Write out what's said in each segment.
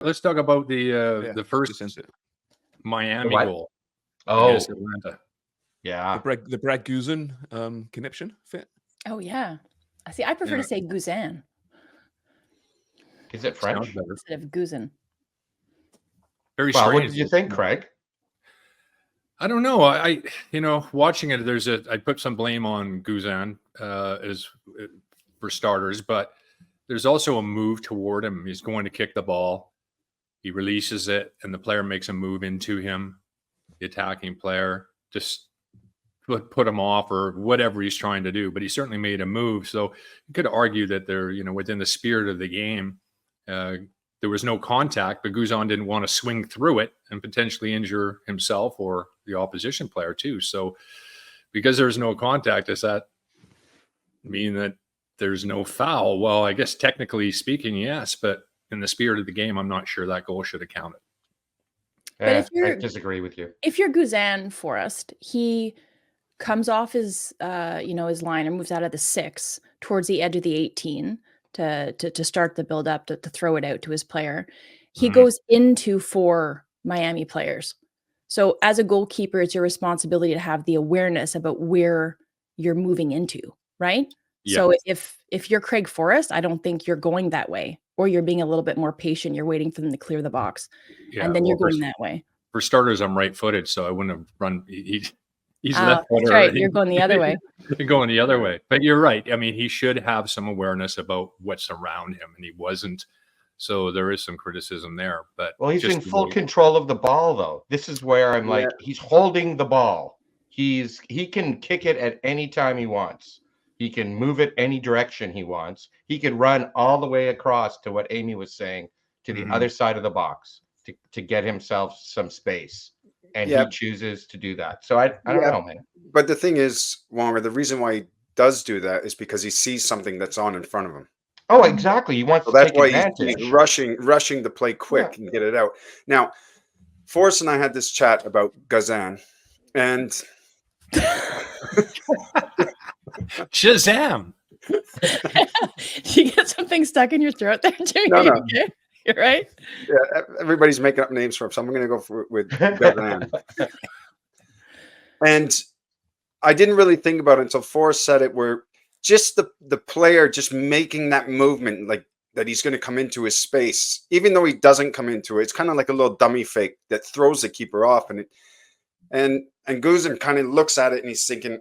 Let's talk about the first Miami goal against Atlanta. Yeah. The Brad Guzan connection fit. Oh, yeah. See, I prefer to say Guzan. Is it French? Instead of Guzan. Very strange. What did you think, Craig? I don't know. I watching it, I put some blame on Guzan for starters, but there's also a move toward him. He's going to kick the ball. He releases it, and the player makes a move into him. The attacking player just put him off or whatever he's trying to do, but he certainly made a move. So you could argue that they're, within the spirit of the game, there was no contact, but Guzan didn't want to swing through it and potentially injure himself or the opposition player too. So because there's no contact, does that mean that there's no foul? Well, I guess technically speaking, yes, but in the spirit of the game, I'm not sure that goal should have counted. But I disagree with you. If you're Guzan, Forrest, he comes off his his line and moves out of the 6 towards the edge of the 18 to start the build up to throw it out to his player. He goes into 4 Miami players. So as a goalkeeper, it's your responsibility to have the awareness about where you're moving into, right? Yeah. So if you're Craig Forrest, I don't think you're going that way, or you're being a little bit more patient. You're waiting for them to clear the box, and then you're going that way. For starters, I'm right-footed, so I wouldn't have run. He's left-footed. That's right. You're going the other way. You're going the other way. But you're right. I mean, he should have some awareness about what's around him, and he wasn't. So there is some criticism there. But he's in full control of the ball, though. This is where I'm like, he's holding the ball. He can kick it at any time he wants. He can move it any direction he wants. He could run all the way across to what Amy was saying, to the other side of the box to get himself some space. And he chooses to do that. So I don't know, man. But the thing is, Wonger, the reason why he does do that is because he sees something that's on in front of him. Oh, exactly. He wants to take advantage. That's why he's rushing the play quick and get it out. Now, Forrest and I had this chat about Guzan, and Shazam! You get something stuck in your throat there, Jimmy? No. You're right. Yeah, everybody's making up names for him, so I'm going to go with Guzan. And I didn't really think about it until Forrest said it, where just the player just making that movement, like that he's going to come into his space, even though he doesn't come into it. It's kind of like a little dummy fake that throws the keeper off, and Guzan kind of looks at it and he's thinking,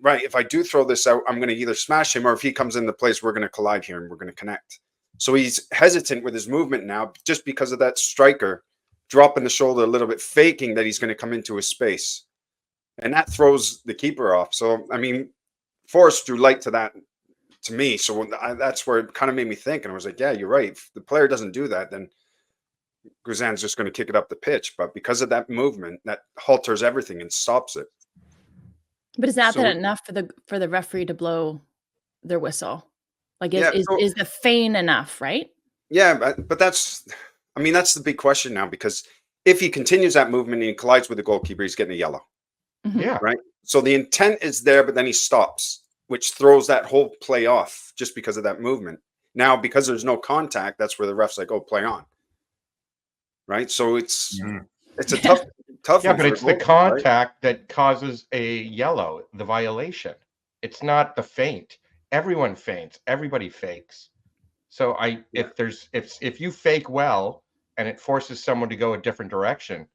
right, if I do throw this out, I'm going to either smash him, or if he comes in the place, we're going to collide here and we're going to connect. So he's hesitant with his movement now, just because of that striker dropping the shoulder a little bit, faking that he's going to come into his space. And that throws the keeper off. So, I mean, Forrest drew light to that to me. So that's where it kind of made me think. And I was like, yeah, you're right. If the player doesn't do that, then Guzan's just going to kick it up the pitch. But because of that movement, that halters everything and stops it. But is that enough for the referee to blow their whistle? Like, is the feign enough, right? Yeah, but that's the big question now, because if he continues that movement and he collides with the goalkeeper, he's getting a yellow. Mm-hmm. Yeah. Right. So the intent is there, but then he stops, which throws that whole play off just because of that movement. Now, because there's no contact, that's where the ref's like, oh, play on. Right. So it's a tough. Yeah, but it's the contact that causes a yellow, the violation. It's not the feint. Everyone feints. Everybody fakes. So if you fake well and it forces someone to go a different direction,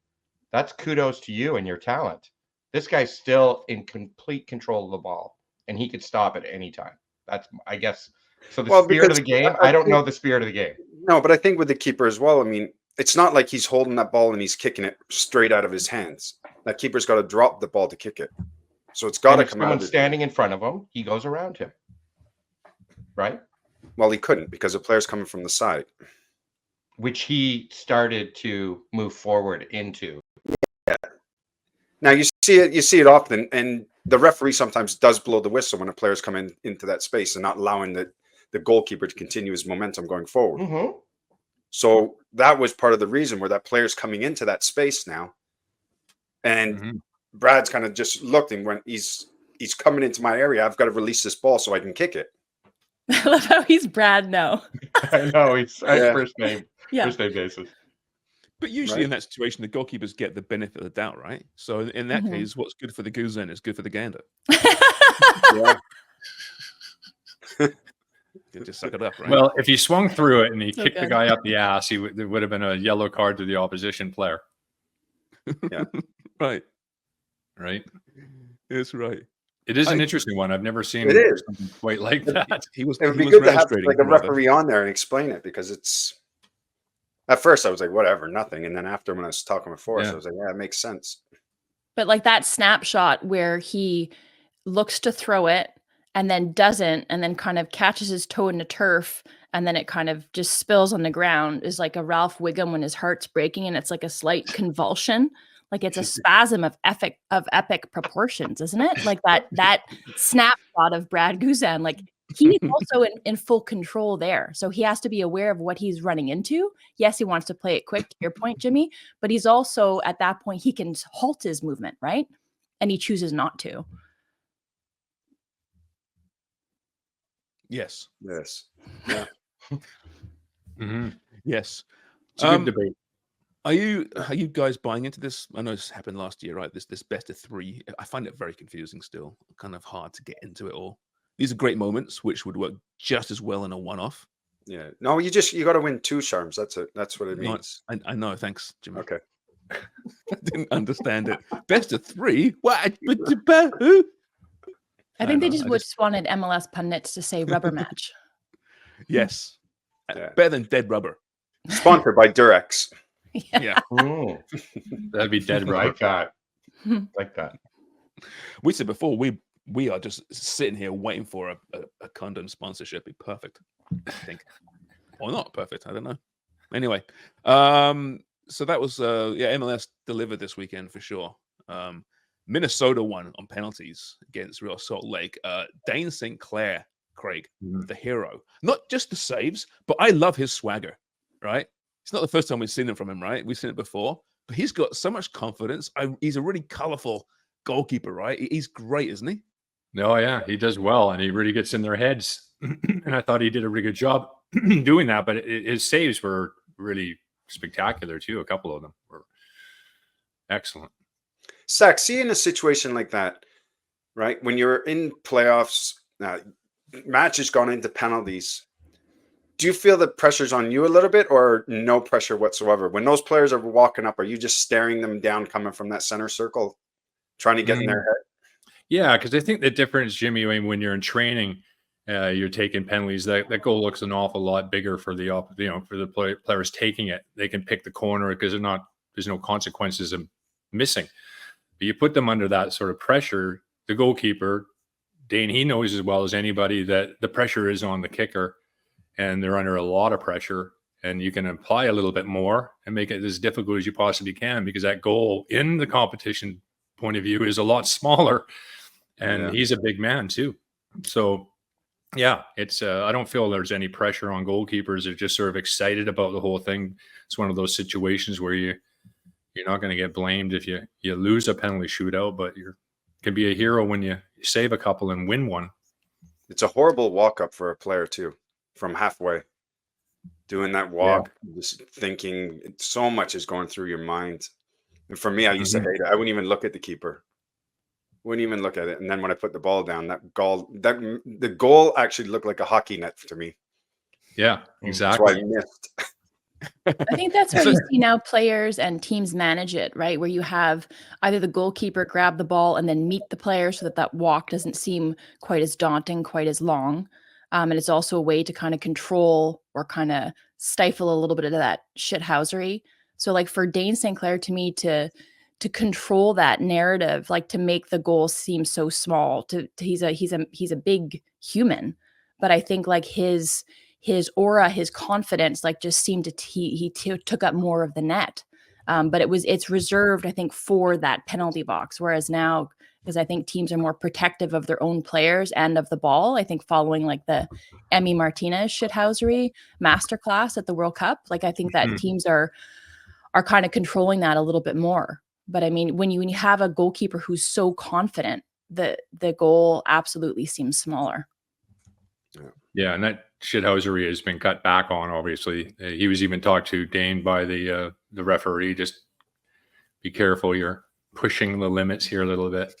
that's kudos to you and your talent. This guy's still in complete control of the ball, and he could stop at any time. That's, I guess. So the spirit of the game, I don't know the spirit of the game. No, but I think with the keeper as well, I mean, it's not like he's holding that ball and he's kicking it straight out of his hands. That keeper's got to drop the ball to kick it. So it's got to come out. Someone standing in front of him, he goes around him. Right? Well, he couldn't, because the player's coming from the side, which he started to move forward into. Yeah. Now you see it often, and the referee sometimes does blow the whistle when a player's coming into that space and not allowing the goalkeeper to continue his momentum going forward. Mm-hmm. So that was part of the reason where that player's coming into that space now, and Brad's kind of just looked and went, he's coming into my area. I've got to release this ball so I can kick it. I love how he's Brad now. I know, he's first name. Yeah. First name basis. But usually Right. in that situation, the goalkeepers get the benefit of the doubt, right? So in that Mhm. case, what's good for the Guzan is good for the gander. Yeah. You just suck it up, right? Well, if he swung through it and he So kicked the good. guy up the ass, there would have been a yellow card to the opposition player, Right. right? That's right. It is an I- interesting one. I've never seen It is. something quite like that. He was It would he be was good to have round like a rather. referee on there and explain it, because it's. At first, I was like, whatever, nothing, and then after, when I was talking with Forrest, Yeah. I was like, yeah, it makes sense. But like that snapshot where he looks to throw it and then doesn't, and then kind of catches his toe in the turf, and then it kind of just spills on the ground, is like a Ralph Wiggum when his heart's breaking and it's like a slight convulsion. Like it's a spasm of epic proportions, isn't it? Like that snapshot of Brad Guzan, like he's also in full control there. So he has to be aware of what he's running into. Yes, he wants to play it quick, to your point, Jimmy, but he's also at that point, he can halt his movement, right? And he chooses not to. Yes. Yes. Mhm. Yes. It's a good debate. Are you guys buying into this? I know this happened last year, right? This best of three. I find it very confusing still. Kind of hard to get into it all. These are great moments which would work just as well in a one-off. Yeah. No, you got to win 2 Sharms. That's it. That's what it No, means. I know. Thanks, Jimmy. Okay. I didn't understand it. Best of three? What? I think they just wanted MLS pundits to say rubber match. Yes. Yeah. Better than dead rubber. Sponsored by Durex. Yeah. That'd be dead rubber. Like that. Like that. We said before, we are just sitting here waiting for a condom sponsorship. Be perfect, I think. Or not perfect. I don't know. Anyway, so that was MLS delivered this weekend for sure. Minnesota won on penalties against Real Salt Lake. Dane St. Clair, Craig, the hero. Not just the saves, but I love his swagger, right? It's not the first time we've seen it from him, right? We've seen it before, but he's got so much confidence. He's a really colorful goalkeeper, right? He's great, isn't he? No, yeah, he does well, and he really gets in their heads. And I thought he did a really good job doing that. But his saves were really spectacular too. A couple of them were excellent. Zach, see, in a situation like that, right? When you're in playoffs, matches gone into penalties, do you feel the pressure's on you a little bit, or no pressure whatsoever? When those players are walking up, are you just staring them down coming from that center circle, trying to get in their head? Yeah, because I think the difference, Jimmy, when you're in training, you're taking penalties. That goal looks an awful lot bigger for the players taking it. They can pick the corner because there's no consequences of missing. But you put them under that sort of pressure. The goalkeeper, Dane, he knows as well as anybody that the pressure is on the kicker, and they're under a lot of pressure. And you can apply a little bit more and make it as difficult as you possibly can, because that goal in the competition point of view is a lot smaller. And he's a big man too. So yeah, it's I don't feel there's any pressure on goalkeepers. They're just sort of excited about the whole thing. It's one of those situations where you're not going to get blamed if you lose a penalty shootout, but you can be a hero when you save a couple and win one. It's a horrible walk up for a player too, from halfway. Doing that walk, just thinking so much is going through your mind. And for me, I used to hate it. I wouldn't even look at the keeper. Wouldn't even look at it. And then when I put the ball down, the goal actually looked like a hockey net to me. Yeah, exactly. That's why I missed. I think that's how you see now players and teams manage it, right? Where you have either the goalkeeper grab the ball and then meet the player so that walk doesn't seem quite as daunting, quite as long. And it's also a way to kind of control or kind of stifle a little bit of that shithousery. So like for Dane St. Clair, to me, to control that narrative, like to make the goal seem so small, he's a big human, but I think like his aura, his confidence, like just seemed to he took up more of the net. But it's reserved, I think, for that penalty box. Whereas now, because I think teams are more protective of their own players and of the ball, I think following like the Emi Martinez shithousery masterclass at the World Cup, like I think that teams are kind of controlling that a little bit more. But I mean, when you have a goalkeeper who's so confident, the goal absolutely seems smaller. Yeah, and that shithousery has been cut back on. Obviously, he was even talked to Dane by the referee. Just be careful, you're pushing the limits here a little bit.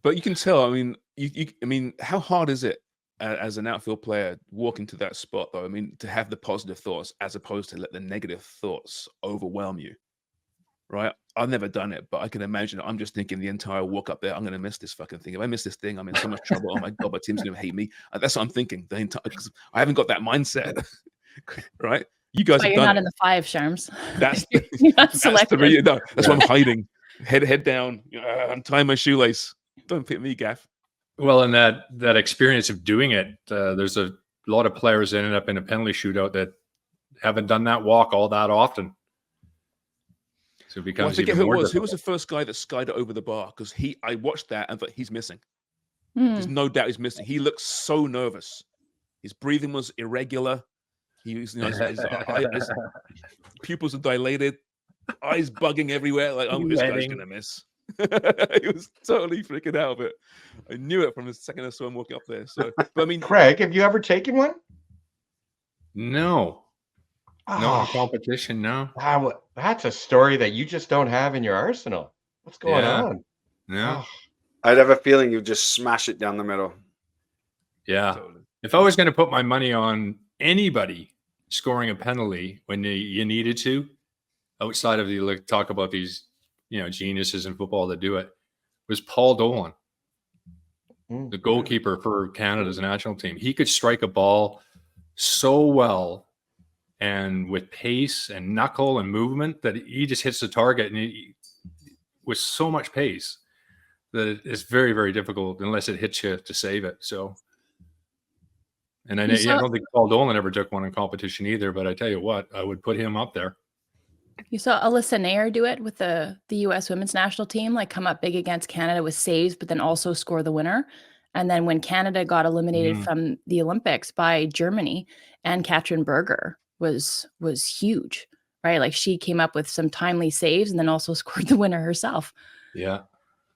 But you can tell. I mean, I mean, how hard is it as an outfield player walking to that spot, though? I mean, to have the positive thoughts as opposed to let the negative thoughts overwhelm you, right? I've never done it, but I can imagine. I'm just thinking the entire walk up there, I'm going to miss this fucking thing. If I miss this thing, I'm in so much trouble. Oh my God, my team's going to hate me. That's what I'm thinking the entire, because I haven't got that mindset, right? You guys But have you're done not it. in the 5, Sharms. That's You're not that's selected. that's why I'm hiding. Head down. I'm tying my shoelace. Don't pick me, Gaff. Well, and that experience of doing it, there's a lot of players that ended up in a penalty shootout that haven't done that walk all that often. So it becomes Well, I forget even who it more was. Who was difficult. the first guy that skied it over the bar? Because I watched that and thought he's missing. Hmm. There's no doubt he's missing. He looks so nervous. His breathing was irregular. He was, his pupils are dilated, eyes bugging everywhere. Like, oh, this guy's gonna miss. He was totally freaking out of it. I knew it from the second I saw him walking up there. So, but I mean, Craig, have you ever taken one? No Oh, competition. No, that's a story that you just don't have in your arsenal. What's going Yeah. on? no, Oh, I'd have a feeling you just smash it down the middle. yeah. totally. If I was going to put my money on anybody scoring a penalty when you needed to, outside of the talk about these, geniuses in football that do it, was Paul Dolan, the goalkeeper for Canada's national team. He could strike a ball so well and with pace and knuckle and movement that he just hits the target, and with so much pace that it's very, very difficult unless it hits you to save it. So. And I don't think Paul Dolan ever took one in competition either, but I tell you what, I would put him up there. You saw Alyssa Nair do it with the U.S. women's national team, like come up big against Canada with saves, but then also score the winner. And then when Canada got eliminated from the Olympics by Germany, and Katrin Berger was huge, right? Like she came up with some timely saves and then also scored the winner herself. Yeah.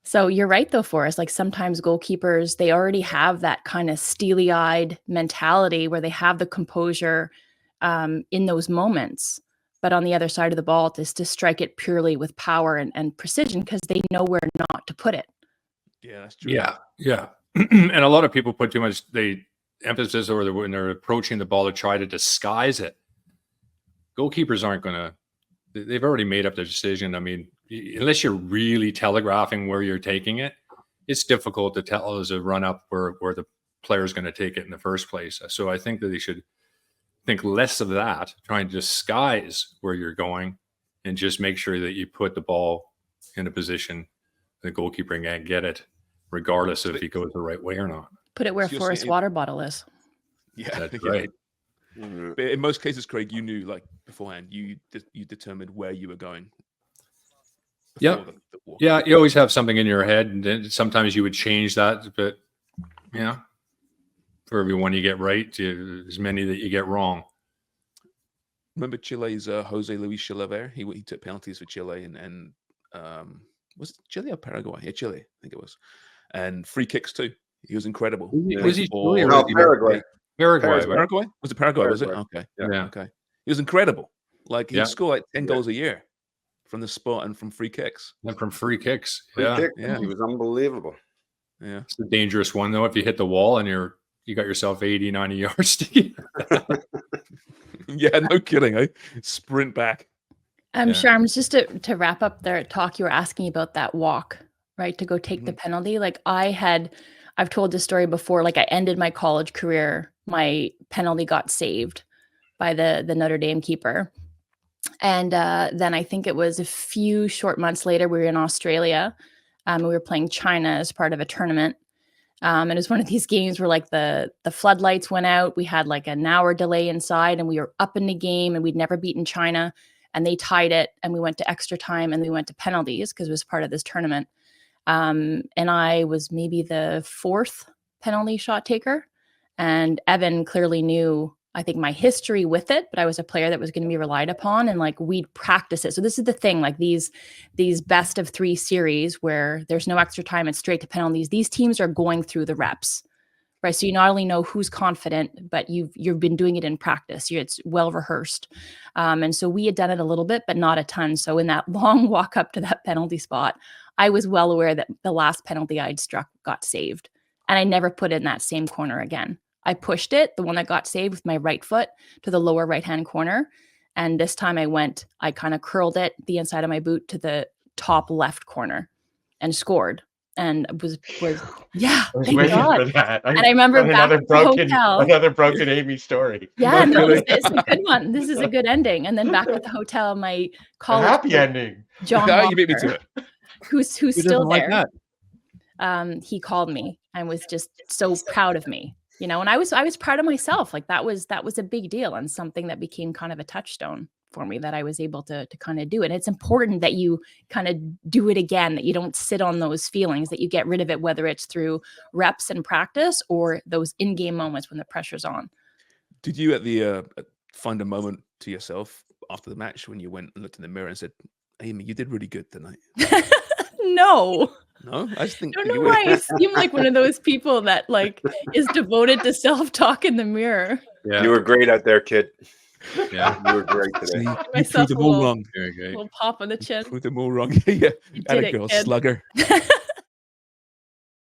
So you're right, though, Forrest. Like sometimes goalkeepers, they already have that kind of steely-eyed mentality where they have the composure in those moments. But on the other side of the ball is to strike it purely with power and precision because they know where not to put it. Yeah, that's true. Yeah. Yeah. And a lot of people put too much emphasis when they're approaching the ball to try to disguise it. Goalkeepers aren't going to, they've already made up their decision. I mean, unless you're really telegraphing where you're taking it, it's difficult to tell as a run up where the player is going to take it in the first place. So I think that they should think less of that, trying to disguise where you're going, and just make sure that you put the ball in a position the goalkeeper can get it, regardless if he goes the right way or not. Put it where So you're Forrest's saying- water bottle is. Yeah, That's yeah. right. But in most cases, Craig, you knew like beforehand. You determined where you were going. Yep. before the walk. Yeah, you always have something in your head, and then sometimes you would change that. But for every one you get right, there's many that you get wrong. Remember Chile's Jose Luis Chilavert? He took penalties for Chile and was it Chile or Paraguay? Yeah, Chile, I think it was. And free kicks too. He was incredible. Was he Ball- Chile or No, was he Paraguay. Paraguay. Paraguay. right? Paraguay? Was it Paraguay? Was it? Paraguay. Okay. Yeah. Okay. He was incredible. Like he'd Yeah. score like 10 goals a year from the spot and from free kicks. And from free kicks. Free Yeah. kick. Yeah. He was unbelievable. Yeah. It's a dangerous one, though. If you hit the wall and you got yourself 80, 90 yards to get. Yeah, no kidding. Eh? Sprint back. Yeah. Sharms, just to wrap up their talk, you were asking about that walk, right? To go take the penalty. Like I've told this story before. Like I ended my college career, my penalty got saved by the Notre Dame keeper. And then I think it was a few short months later, we were in Australia. We were playing China as part of a tournament. And it was one of these games where like the floodlights went out. We had like an hour delay inside and we were up in the game and we'd never beaten China. And they tied it and we went to extra time and we went to penalties because it was part of this tournament. And I was maybe the 4th penalty shot taker. And Evan clearly knew, I think, my history with it, but I was a player that was going to be relied upon and like we'd practice it. So this is the thing, like these best of 3 series where there's no extra time, it's straight to penalties. These teams are going through the reps, right? So you not only know who's confident, but you've been doing it in practice. It's well rehearsed. And so we had done it a little bit, but not a ton. So in that long walk up to that penalty spot, I was well aware that the last penalty I'd struck got saved. And I never put it in that same corner again. I pushed it, the one that got saved, with my right foot to the lower right-hand corner. And this time I kind of curled it, the inside of my boot, to the top left corner and scored. And was yeah, I was thank waiting God. for that. And I remember back at the hotel. Another broken Amy story. Yeah, no, this is a good one. This is a good ending. And then back at the hotel, my A college happy ending. John You beat me Walker, to it. who's Who still doesn't like there. that? He called me and was just so proud of me, you know, and I was proud of myself. Like that was a big deal, and something that became kind of a touchstone for me, that I was able to kind of do it. And it's important that you kind of do it again, that you don't sit on those feelings, that you get rid of it, whether it's through reps and practice or those in-game moments when the pressure's on. Did you at the find a moment to yourself after the match when you went and looked in the mirror and said, Amy, you did really good tonight? No. No, I just think I don't you know would. why I seem like one of those people that like is devoted to self-talk in the mirror. Yeah. You were great out there, kid. Yeah. You were great today. See, you Myself proved them a all little- wrong. Very great. Little pop on the You chin. proved them all wrong. Yeah, You and did a it, girl kid. slugger.